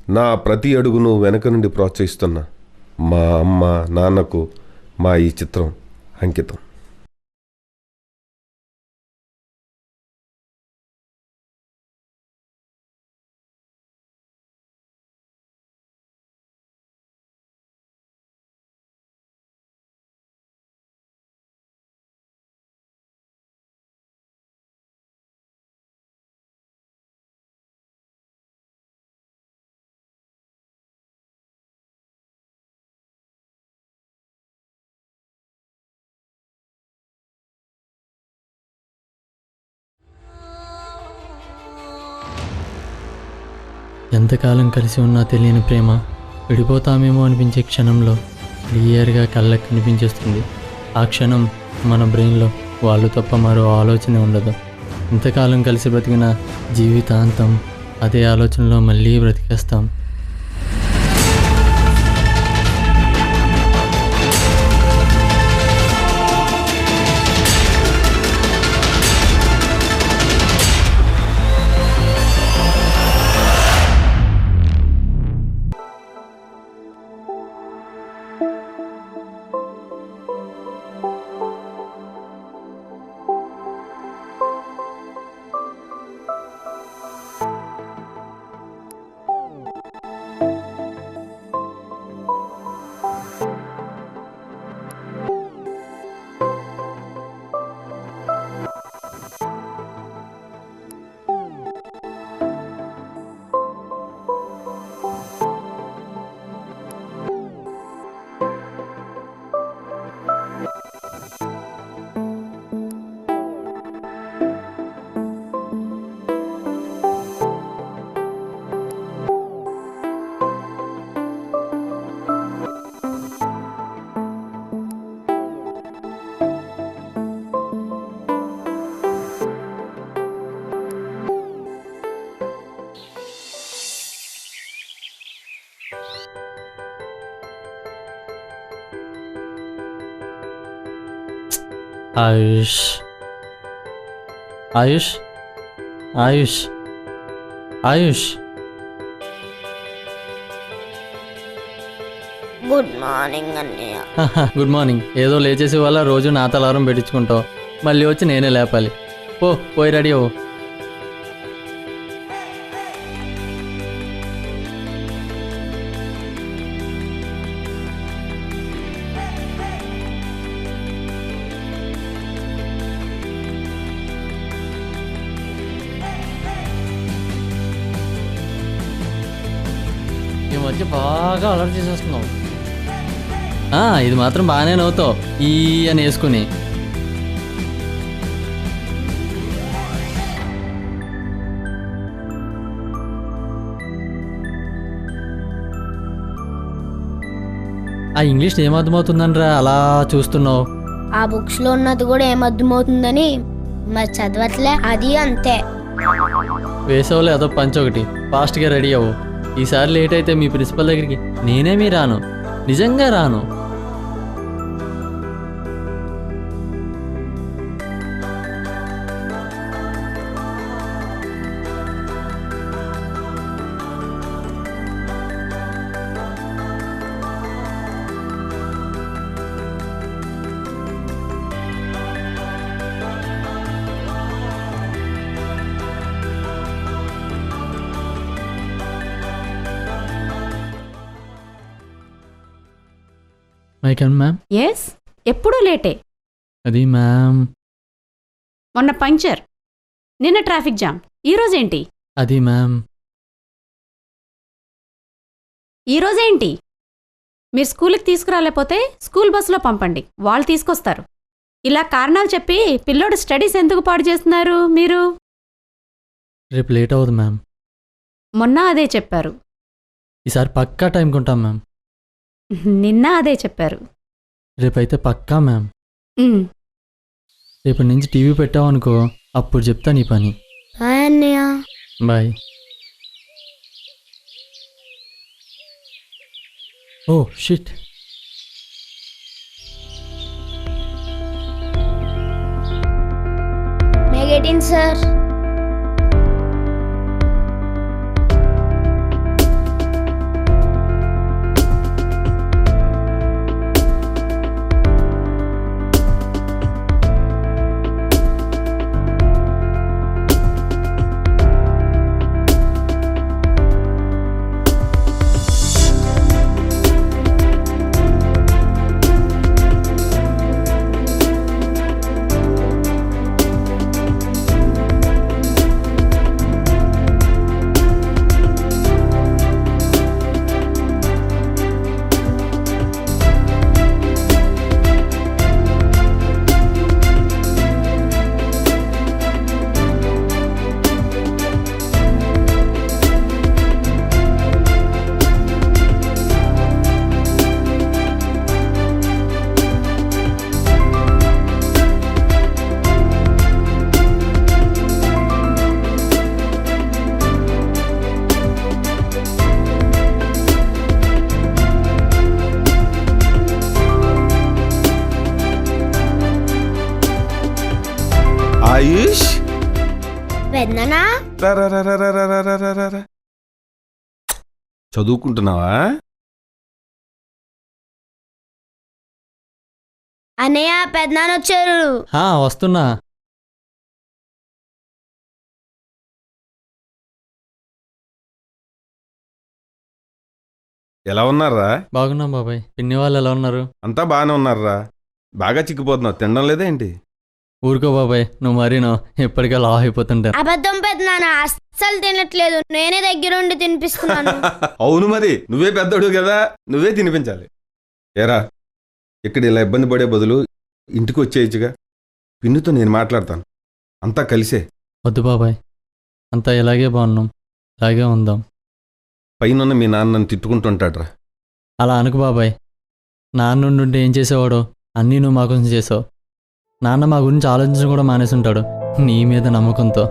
నా ప్రతి అడుగును వెనక నుండి ప్రోత్సహిస్తున్న మా అమ్మ నాన్నకు మా ఈ చిత్రం అంకితం. ఎంతకాలం కలిసి ఉన్నా తెలియని ప్రేమ విడిపోతామేమో అనిపించే క్షణంలో క్లియర్గా కళ్ళకు కనిపించేస్తుంది. ఆ క్షణం మన బ్రెయిన్లో వాళ్ళు తప్ప మరో ఆలోచన ఉండదు. ఇంతకాలం కలిసి బ్రతికిన జీవితాంతం అదే ఆలోచనలో మళ్ళీ బ్రతికేస్తాం. ఆయుష్ ఆయుష్ ఆయుష్ ఆయుష్ గుడ్ మార్నింగ్ అన్నయ్య. Good morning. ఏదో లేచేసి వల్ల రోజు నా తలారం పెట్టించుకుంటావు, మళ్ళీ వచ్చి నేనే లేపాలి. పోయి రెడీ అవ్వు. ఈ మధ్య బాగా అలర్ట్ చేసేస్తున్నావు. ఇది మాత్రం బాగానే నవ్వుతావు ఈ అని వేసుకుని. ఆ ఇంగ్లీష్ ఏమర్థమవుతుందనరా అలా చూస్తున్నావు? ఆ బుక్స్ లో ఉన్నది కూడా ఏమర్థమవుతుందని మరి చదవట్లే, అది అంతే. వేసవలే అదో పంచ్ ఒకటి, ఫాస్ట్గా రెడీ అవ్వు. ఈసారి లేట్ అయితే మీ ప్రిన్సిపల్ దగ్గరికి నేనేమీ రాను, నిజంగా రాను. మ్యామ్. ఎస్, ఎప్పుడూ లేటే. అది మ్యామ్. మొన్న పంక్చర్, నిన్న ట్రాఫిక్ జామ్, ఈరోజేంటి? అది మ్యామ్. ఈరోజేంటి? మీరు స్కూల్కి తీసుకురాలేకపోతే స్కూల్ బస్సులో పంపండి, వాళ్ళు తీసుకొస్తారు. ఇలా కారణాలు చెప్పి పిల్లోడు స్టడీస్ ఎందుకు పాడు చేస్తున్నారు మీరు? రేపు లేట్ అవ్వదు మ్యామ్. మొన్న అదే చెప్పారు. ఈసారి పక్కా టైంకి ఉంటాం మ్యామ్. నిన్న అదే చెప్పారు. రేపైతే పక్కా మ్యామ్. రేపటి నుంచి టీవీ పెట్టావనుకో, అప్పుడు చెప్తా నీ పని. బాయ్ అన్నయ్య. Bye. Oh shit. May get in sir. పెద్దనా రా, రా, రా, రా, రా, రా, రా, రా, రా, రా. చదువుకుంటున్నావా? అన్నయ్య పెద్దనాన్న వచ్చారు. వస్తున్నా. ఎలా ఉన్నారా? బాగున్నాం బాబాయ్. పిన్ని వాళ్ళు ఎలా ఉన్నారు? అంతా బాగానే ఉన్నారా? బాగా చిక్కిపోతున్నావు, తినడం లేదా ఏంటి? ఊరుకో బాబాయ్, నువ్వు మరీనో ఎప్పటికీ లా అయిపోతుంటాను. అబద్ధం పెద్దనాన్న, అస్సలు తినట్లేదు. నేనే దగ్గరుండి తినిపిస్తున్నాను. అవును మరి, నువ్వే పెద్దోడు కదా, నువ్వే తినిపించాలి. ఏరా, ఇక్కడ ఇలా ఇబ్బంది పడే బదులు ఇంటికి వచ్చేయచ్చుగా. పిన్నుతో నేను మాట్లాడతాను, అంతా కలిసే. వద్దు బాబాయ్, అంతా ఇలాగే బాగున్నాం, ఇలాగే ఉందాం. పైన మీ నాన్న నన్ను తిట్టుకుంటుంటాడ్రా. అలా అనుకు బాబాయ్. నాన్నుండి ఏం చేసేవాడో అన్నీ నువ్వు మా కోసం చేసావు. నాన్న మా గురించి ఆలోచించడం కూడా మానేసుంటాడు నీ మీద నమ్మకంతో.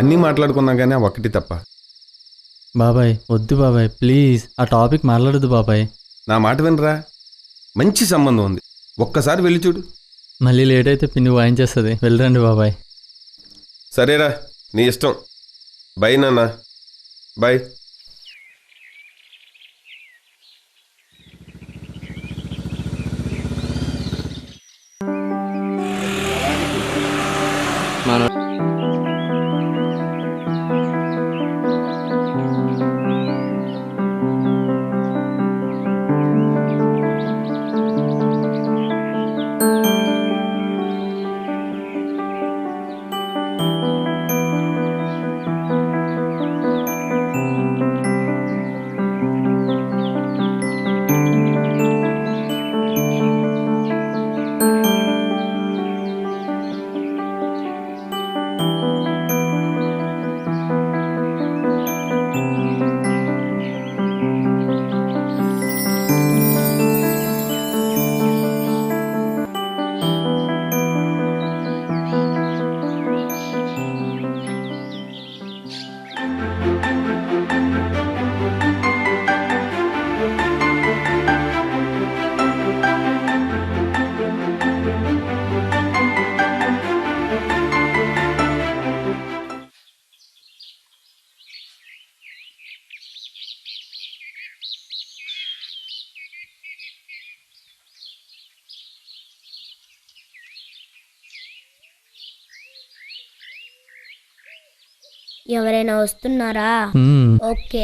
అన్నీ మాట్లాడుకున్నాం కానీ ఒకటి తప్ప. బాబాయ్ వద్దు బాబాయ్, ప్లీజ్ ఆ టాపిక్ మాట్లాడద్దు బాబాయ్. నా మాట వినరా, మంచి సంబంధం ఉంది, ఒక్కసారి వెళ్ళి చూడు. మళ్ళీ లేట్ అయితే పిన్ని వాయించేస్తుంది. వెళ్ళరండి బాబాయ్. సరేరా, నీ ఇష్టం. బై నాన్న, బై. ఎవరైనా వస్తున్నారా? ఓకే.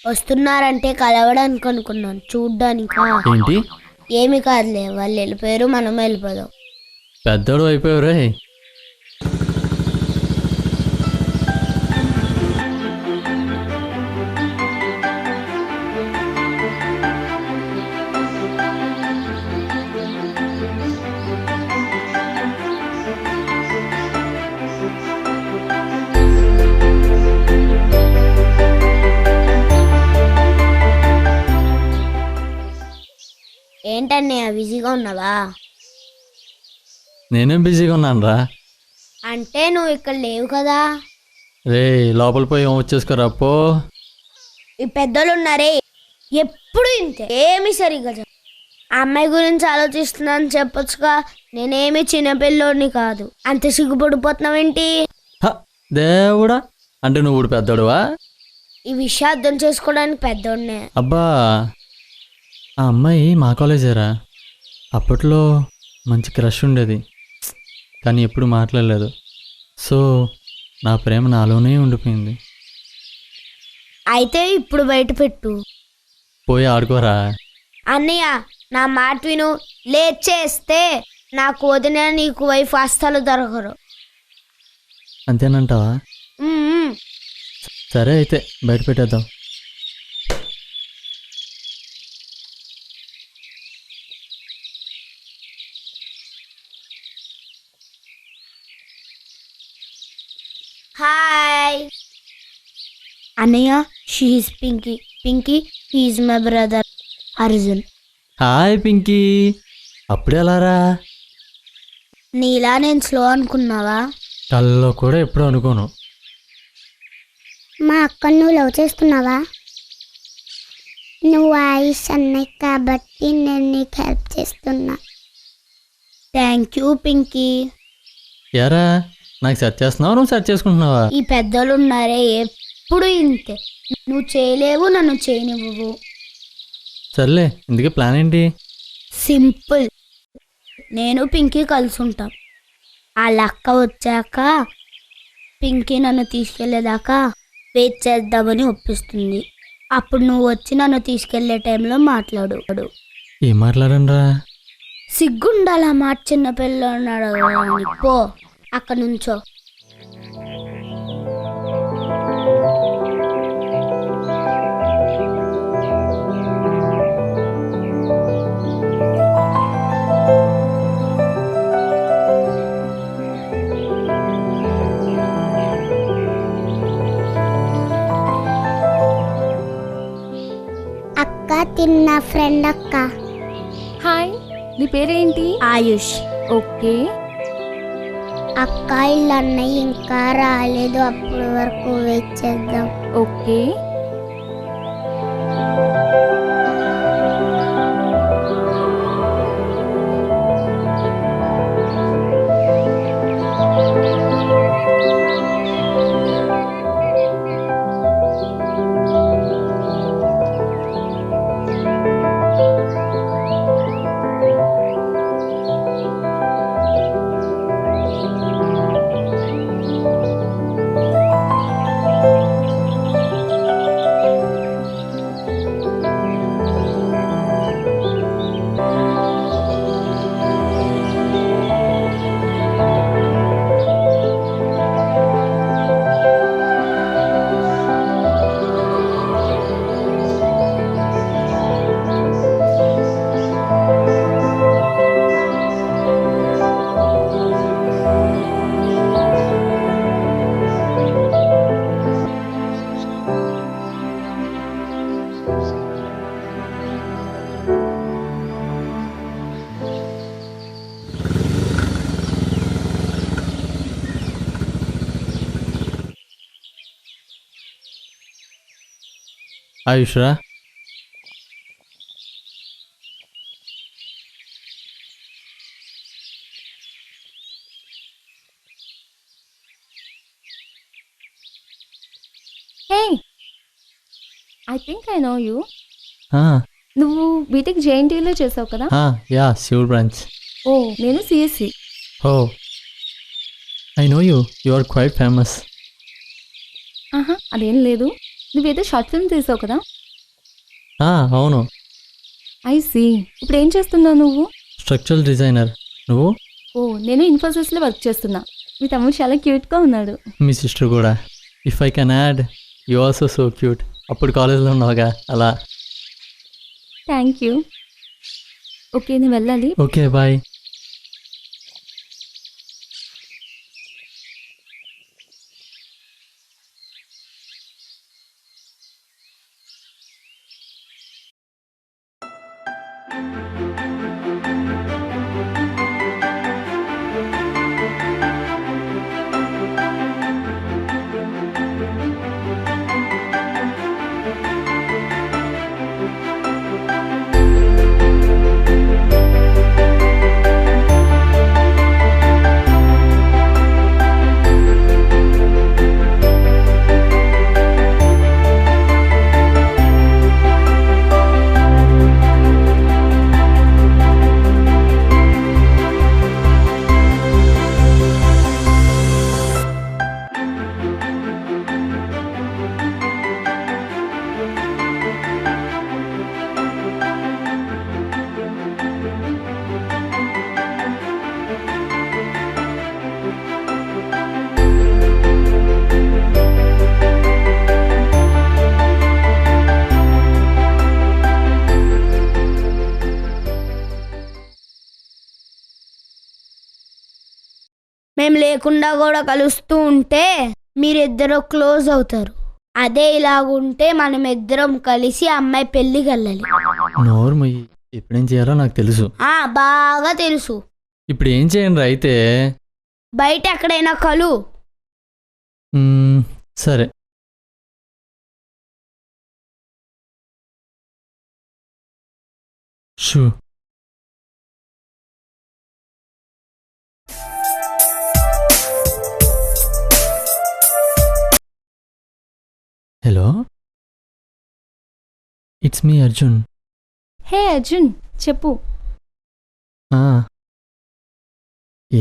వస్తున్నారంటే కలవడానికి అనుకున్నాను, చూడ్డానికి. ఏంటి? ఏమి కాదులే, వాళ్ళు వెళ్ళిపోయారు, మనం వెళ్ళిపోదాం. పెద్దోడు అయిపోయావు రే. ఏంటన్నయ్య బిజీగా ఉన్నావా? నేనేం బిజీగా ఉన్నాను రా. అంటే నువ్వు ఇక్కడ లేవు కదా. రే లోపల పోయి వచ్చేసుకోరా పో. ఈ పెద్దోళ్ళు ఉన్నారే, ఎప్పుడు ఇంతే, ఏమి సరిగ్గా ఆ అమ్మాయి గురించి ఆలోచిస్తున్నాను చెప్పొచ్చుగా. నేనేమి చిన్నపిల్లోని కాదు. అంత సిగ్గుపడిపోతున్నావేంటి? హ, దేవుడా, అంటే నువ్వు ఇప్పుడు పెద్దోడువా? ఈ విషయం అర్థం చేసుకోవడానికి పెద్దోడినే. అబ్బా, ఆ అమ్మాయి మా కాలేజేరా. అప్పట్లో మంచి క్రష్ ఉండేది, కానీ ఎప్పుడు మాట్లాడలేదు. సో నా ప్రేమ నాలోనే ఉండిపోయింది. అయితే ఇప్పుడు బయట పెట్టు. పోయి ఆడుకోరా. అన్నయ్య నా మాట విను. లేచేస్తే నాకు వదిన నీకు వైఫ్ అస్సలు దొరకరు. అంతేనంటావా? ఉమ్మ్. సరే అయితే బయట పెట్టేద్దాం. హాయ్ అన్నయ్య, she is Pinky. Pinky, he is my brother Arjun. Hi Pinky, అప్పుడే అలారా? నీలా నేను స్లో అనుకున్నావా? కల్లో కూడా ఎప్పుడు అనుకోను. మా అక్కను నువ్వు లవ్ చేస్తున్నావా? నువ్వు ఆయుష్ అన్నయ్య కాబట్టి నేను నీకు హెల్ప్ చేస్తున్నా. Thank you Pinky. ఎరా, నాకు సెట్ చేస్తున్నావా, నువ్వు సెట్ చేసుకుంటున్నావా? ఈ పెద్దలు ఉన్నారే ఎప్పుడు ఇంతే. నువ్వు చేయలేవు, నన్ను చేయనివ్వవు. సర్లే, ఇందుకే ప్లాన్ ఏంటి? సింపుల్. నేను పింకీ కలిసి ఉంటాం. ఆ లక్క వచ్చాక పింకీ నన్ను తీసుకెళ్లేదాకా వెయిట్ చేద్దామని ఒప్పిస్తుంది. అప్పుడు నువ్వు వచ్చి నన్ను తీసుకెళ్లే టైంలో మాట్లాడు. ఏం మాట్లాడంరా? సిగ్గుండాలా మాట, చిన్న పిల్ల ఉన్నాడు. పో అక్కడ నుంచో. అక్క తిన్న ఫ్రెండ్ అక్క. హాయ్, నీ పేరేంటి? ఆయుష్. ఓకే. అక్క ఇల్లు అన్నయ్య ఇంకా రాలేదు, అప్పటి వరకు వెయిట్ చేద్దాం. ఓకే. ఆయుష్రా, hey, I think I know you. ఆ, నువ్వు బీటెక్ జేఎన్టీయూలో చేసావు కదా? Yeah, శివుడ్ branch. ఓ, నేను CSC. Oh, I know you, you are quite famous. ఆహా, అదేం లేదు. నువ్వేదో షార్ట్ ఫిల్మ్ తీసావు కదా? అవును, ఐ సీ. ఇప్పుడు ఏం చేస్తున్నావు నువ్వు? Structural designer. నువ్వు? ఓ, నేను ఇన్ఫోసిస్లో వర్క్ చేస్తున్నా. మీ తమ్ముడు చాలా క్యూట్గా ఉన్నాడు. మీ సిస్టర్ కూడా. If I can add, you also so cute. అప్పుడు కాలేజ్లో ఉన్నావుగా, అలా. Thank you. ఓకే, నేను వెళ్ళాలి. Okay, bye. మేము లేకుండా కూడా కలుస్తూ ఉంటే మీరిద్దరు క్లోజ్ అవుతారు. అదే ఇలాగుంటే మనం ఇద్దరం కలిసి అమ్మాయి పెళ్ళికి వెళ్ళాలి. నోరు మొయ్యి. ఇప్పుడేం చేయాలో నాకు తెలుసు. బాగా తెలుసు. ఇప్పుడు ఏం చేయండి అయితే? బయట ఎక్కడైనా కలు. సరే. షూ. Hello, it's me Arjun. Hey Arjun, చెప్పు.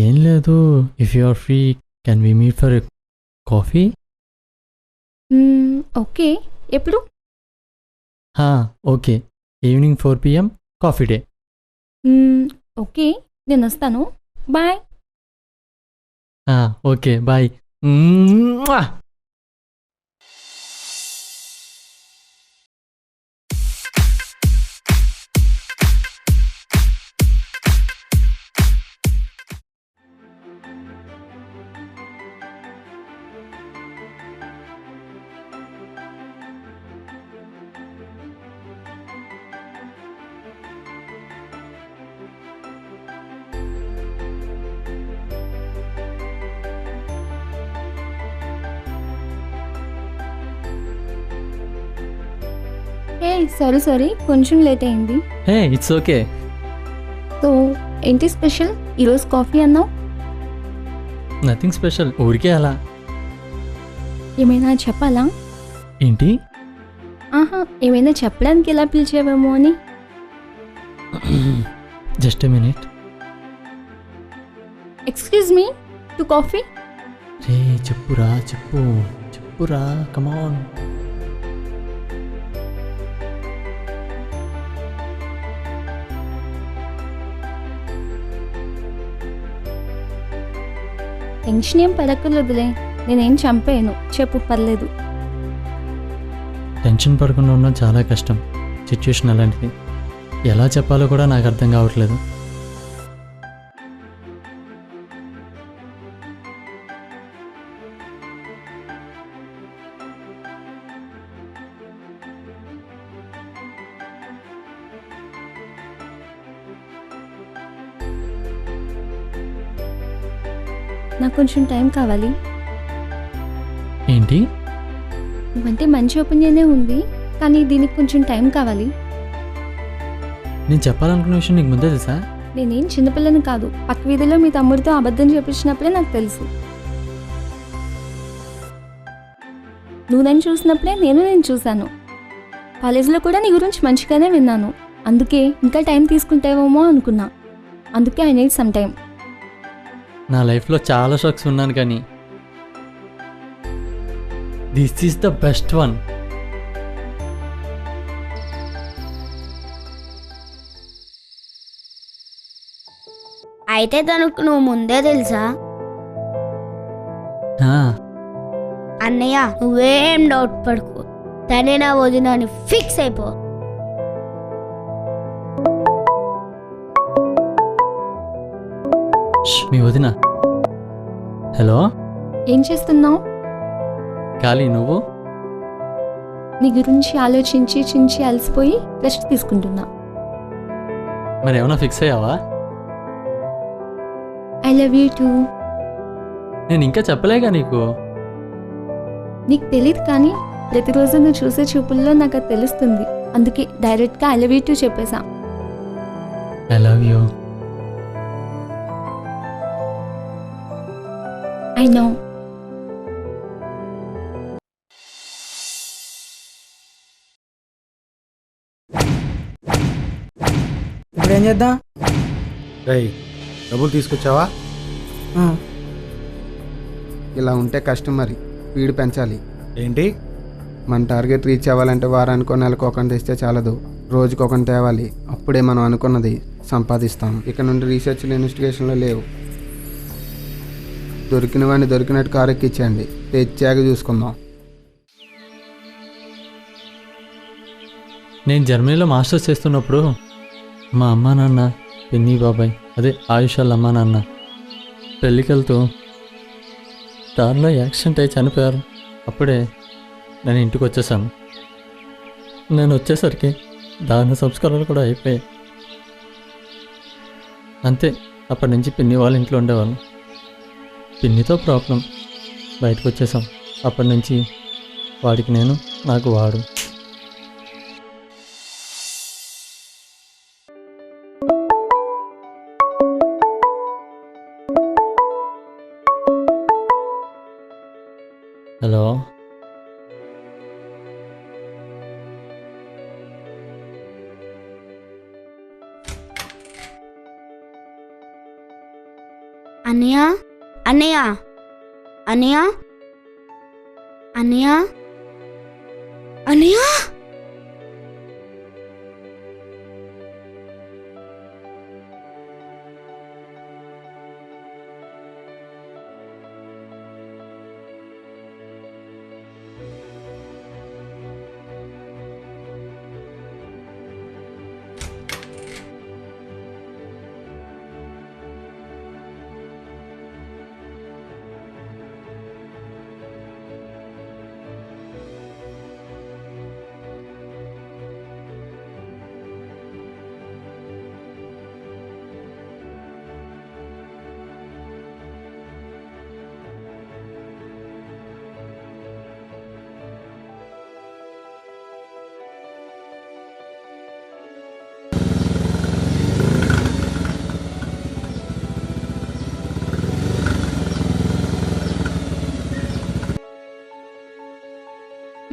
ఏం లేదు, if you are free can we meet for coffee? Okay, ఎప్పుడు? Okay, evening 4 PM coffee day. Okay, నేను వస్తాను. Bye. Okay, bye. Hey sorry కొంచెం లేట్ అయింది. Hey, it's okay. సో ఏంటి స్పెషల్ ఈరోజు కాఫీ అన్నావు? నథింగ్ స్పెషల్, ఊరికే అలా. ఏమైనా చెప్పాలా? ఏంటి? ఏమైనా చెప్పడానికి ఎలా పిలిచావేమో అని. Just a minute. Excuse me, two coffee. రే చెప్పురా, చెప్పురా, కమాన్. టెన్షన్ ఏం పడక్కర్లేదులే, నేనేం చంపేయను. చెప్పు, పర్లేదు. టెన్షన్ పడకుండా ఉండడం చాలా కష్టం. సిచ్యువేషన్ అలాంటిది. ఎలా చెప్పాలో కూడా నాకు అర్థం కావట్లేదు. నాకు కొంచెం టైం కావాలి. ఏంటి? నువ్వంటే మంచి ఒపీనియనే ఉంది, కానీ దీనికి కొంచెం టైం కావాలి. నేను చెప్పాలనుకున్న విషయం నీకు ముందే తెలుసా? నేనేం చిన్నపిల్లని కాదు. పక్క వీధిలో మీ తమ్ముడితో అబద్ధం చెప్పించినప్పుడే నాకు తెలుసు. నువ్వు నన్ను చూసినప్పుడే నేను చూశాను. కాలేజీలో కూడా నీ గురించి మంచిగానే విన్నాను. అందుకే ఇంకా టైం తీసుకుంటావేమో అనుకున్నా. అందుకే ఐ నీడ్ సమ్ టైం. నా లైఫ్లో చాలా షాక్స్ ఉన్నాను, కానీ this is the best one. అయితే తనకు నువ్వు ముందే తెలుసా? అన్నయ్య, నువ్వేం డౌట్ పడుకో, తనే నా వదిన అని ఫిక్స్ అయిపో. మీ వదిన. హలో, ఏం చేస్తున్నావు? ఖాళీ. నువ్వు? నీ గురించి ఆలోచించి అలసిపోయి రెస్ట్ తీసుకుంటున్నా. మరి ఏమైనా ఫిక్స్ అయ్యావా? I love you two. నేను ఇంకా చెప్పలేగా నీకు. నీకు తెలియదు, కానీ ప్రతిరోజు నువ్వు చూసే చూపుల్లో నాకు అది తెలుస్తుంది. అందుకే డైరెక్ట్గా ఐ లవ్ యూ టూ చెప్పేశా. I love you. I know. ఇప్పుడు ఏం చేద్దాం? రేయ్, డబ్బులు తీసుకొచ్చావా? ఇలా ఉంటే కష్టం. మరి స్పీడ్ పెంచాలి. ఏంటి? మన టార్గెట్ రీచ్ అవ్వాలంటే వారానికో నెలకు ఒకటి తెస్తే చాలదు, రోజుకి ఒకటి తేవాలి. అప్పుడే మనం అనుకున్నది సంపాదిస్తాం. ఇక నుండి రీసెర్చ్లు ఇన్వెస్టిగేషన్లో లేవు. దొరికిన వాడిని దొరికినట్టు కారు ఎక్కించండి, తెచ్చాక చూసుకుందాం. నేను జర్మనీలో మాస్టర్స్ చేస్తున్నప్పుడు మా అమ్మా నాన్న, పిన్ని బాబాయ్, అదే ఆయుష్ వాళ్ళ అమ్మా నాన్న పెళ్ళికి వెళ్తూ దారిలో యాక్సిడెంట్ అయి చనిపోయారు. అప్పుడే నేను ఇంటికి వచ్చేసాను. నేను వచ్చేసరికి దారుణ సంస్కారాలు కూడా అయిపోయాయి. అంతే, అప్పటి నుంచి పిన్ని వాళ్ళ ఇంట్లో ఉండేవాళ్ళం. పిన్నితో ప్రాబ్లం, బయటకు వచ్చేసాం. అప్పటి నుంచి వాడికి నేను, నాకు వాడు. హలో, అన్నయ్య అన్నయ్య అన్నయ్య అన్నయ్య అన్నయ్య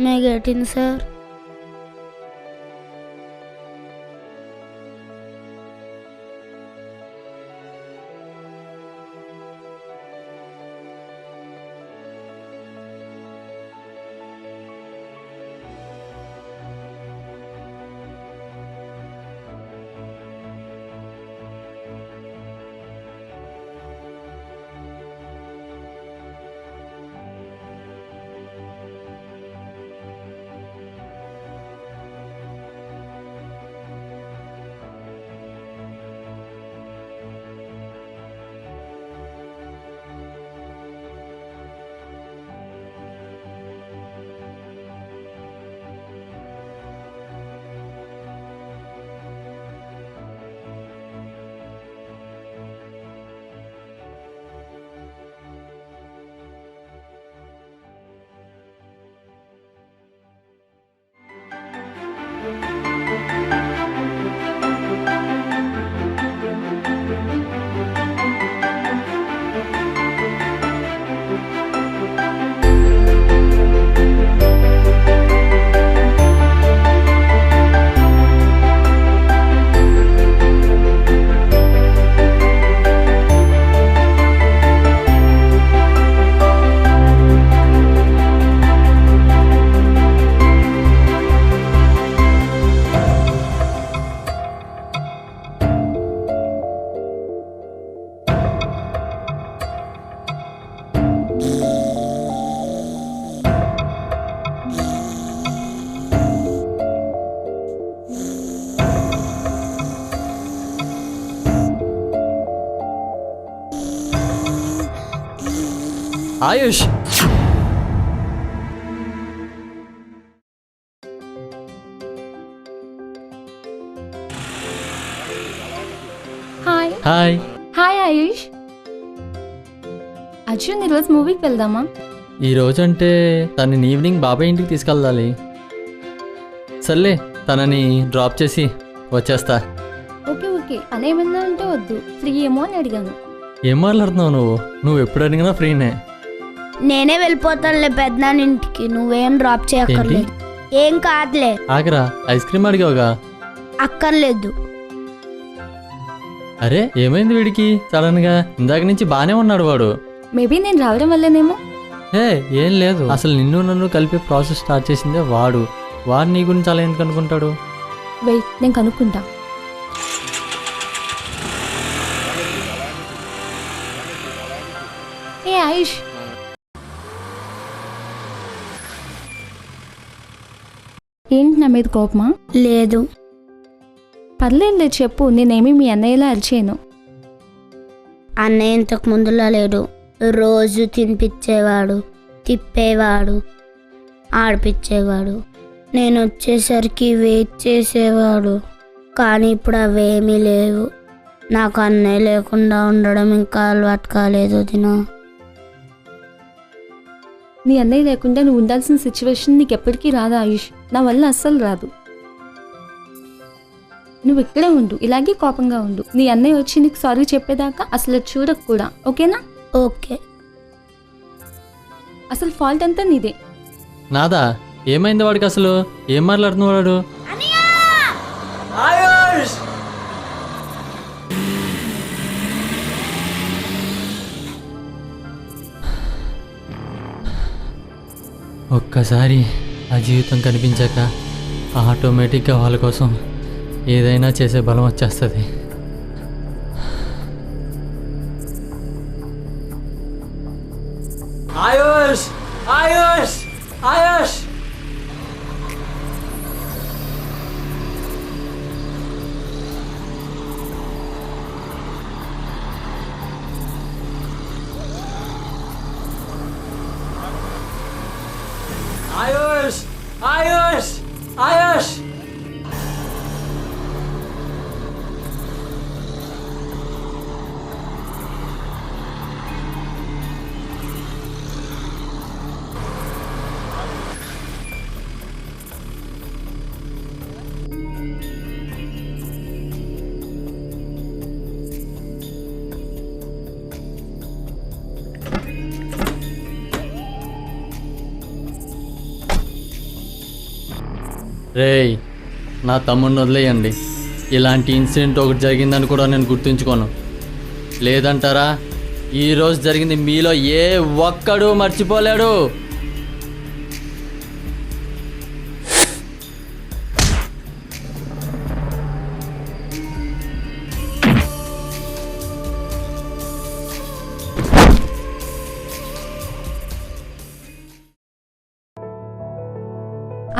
मैं गेटिन सर. ఆయుష్, హాయ్ హాయ్. హాయ్ ఆయుష్. అర్జున్, ఈరోజు మూవీకి వెళ్దామా? ఈ రోజంటే తనని ఈవినింగ్ బాబాయ్ ఇంటికి తీసుకెళ్ళాలి. సర్లే, తనని డ్రాప్ చేసి వచ్చేస్తా. ఓకే ఓకే, పని ఏమన్నా అంటే వద్దు, ఫ్రీ ఏమో అని అడిగాను. ఏం మాట్లాడుతున్నావు నువ్వు ఎప్పుడు అడిగినా ఫ్రీనే. నేనే వెళ్ళిపోతానులే పెద్దనాన్న ఇంటికి, నువ్వేం డ్రాప్ చేయక్కర్లేదు. ఏం కాదులే. ఆగరా, ఐస్ క్రీమ్ అడిగావుగా. అక్కర్లేదు. అరే, ఏమైంది వీడికి సడన్ గా? ఇందాక నుంచి బానే ఉన్నాడు వాడు. మేబీ నేను రావడం వల్లేనేమో. ఏ ఏం లేదు, అసలు నిన్ను నన్ను కలిపే ప్రాసెస్ స్టార్ట్ చేసిందే వాడు. వాడు నీ గురించి అలా ఎందుకు అనుకుంటాడు? వెయిట్, నేను కనుక్కుంటా. ఏ ఆయుష్, ఏంటి నా మీద కోపమా? లేదు. పర్లేదు చెప్పు, నేనేమి మీ అన్నయ్యలా అరిచేయను. అన్నయ్య ఇంతకు ముందులా లేడు. రోజు తినిపించేవాడు, తిప్పేవాడు, ఆడిపించేవాడు. నేను వచ్చేసరికి వెయిట్ చేసేవాడు. కానీ ఇప్పుడు అవేమీ లేవు. నాకు అన్నయ్య లేకుండా ఉండడం ఇంకా అలవాటు కాలేదు వదినా. నీ అన్నయ్య లేకుండా నువ్వు ఉండాల్సిన సిచ్యువేషన్ నీకు ఎప్పటికీ రాదు ఆయుష్. నా వల్ల అస్సలు రాదు. నువ్వు ఇక్కడే ఉండు, ఇలాగే కోపంగా ఉండు. నీ అన్నయ్య వచ్చి నీకు సారీ చెప్పేదాకా అసలు చూడకు కూడా, ఓకేనా? ఓకే. అసలు ఫాల్ట్ అంతా నీదే. నాదా? ఏమైంది వాడికి అసలు? ఏం మాట్లాడుతున్నాడు? ఒక్కసారి ఆ జీవితం కనిపించాక ఆటోమేటిక్గా వాళ్ళ కోసం ఏదైనా చేసే బలం వచ్చేస్తుంది. ఆయుష్ ఆయుష్ ఆయుష్ ఆయుష్ ఆయుష్ ఆయుష్ రేయ్, నా తమ్ముడిని వదిలేయండి. ఇలాంటి ఇన్సిడెంట్ ఒకటి జరిగిందని కూడా నేను గుర్తుంచుకోను. లేదంటారా? ఈరోజు జరిగింది మీలో ఏ ఒక్కడు మర్చిపోలేడు.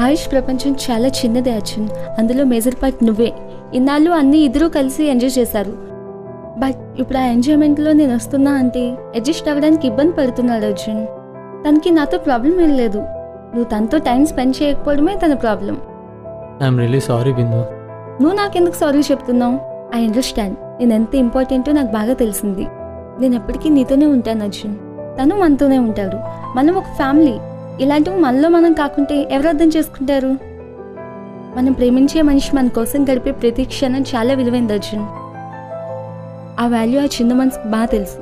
ఆయుష్ ప్రపంచం చాలా చిన్నదే అర్జున్. అందులో మేజర్ పార్ట్ నువ్వే. ఇన్నాళ్ళు అన్నీ ఇద్దరూ కలిసి ఎంజాయ్ చేశారు. బట్ ఇప్పుడు ఆ ఎంజాయ్మెంట్లో నేను వస్తున్నా అంటే అడ్జస్ట్ అవ్వడానికి ఇబ్బంది పడుతున్నాడు అర్జున్. తనకి నాతో ప్రాబ్లం ఏం లేదు. నువ్వు తనతో టైం స్పెండ్ చేయకపోవడమే తన ప్రాబ్లం. ఐఎమ్ రియలీ సారీ బిందు. నువ్వు నాకెందుకు సారీ చెప్తున్నావు? I understand. నేను ఎంత ఇంపార్టెంటో నాకు బాగా తెలిసింది. నేను ఎప్పటికీ నీతోనే ఉంటాను అర్జున్. తను మనతోనే ఉంటాడు. మనం ఒక ఫ్యామిలీ. ఇలాంటివి మనలో మనం కాకుంటే ఎవరు అర్థం చేసుకుంటారు? మనం ప్రేమించే మనిషి మన కోసం గడిపే ప్రతి క్షణం చాలా విలువైంది అర్జున్. ఆ వాల్యూ ఆ చిన్న మనసుకు బాగా తెలుసు.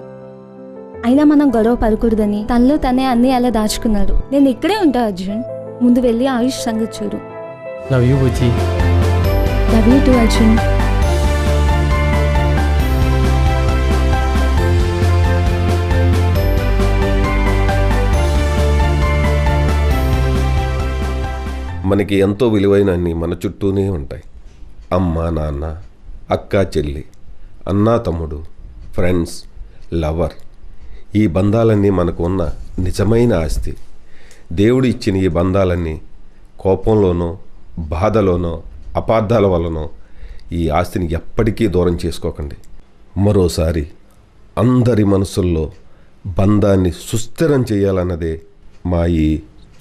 అయినా మనం గొడవ పడకూడదని తనలో తనే అన్నీ అలా దాచుకున్నాడు. నేను ఇక్కడే ఉంటా అర్జున్. ముందు వెళ్ళి ఆయుష్ సంగతి చూడు. Love you Bujji. Love you to Arjun. మనకి ఎంతో విలువైనన్ని మన చుట్టూనే ఉంటాయి. అమ్మ, నాన్న, అక్క, చెల్లి, అన్నా, తమ్ముడు, ఫ్రెండ్స్, లవర్. ఈ బంధాలన్నీ మనకు ఉన్న నిజమైన ఆస్తి. దేవుడు ఇచ్చిన ఈ బంధాలన్నీ కోపంలోనో, బాధలోనో, అపార్థాల వలనో ఈ ఆస్తిని ఎప్పటికీ దూరం చేసుకోకండి. మరోసారి అందరి మనసుల్లో బంధాన్ని సుస్థిరం చేయాలన్నదే మా ఈ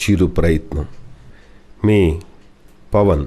చిరు ప్రయత్నం. మీ పవన్.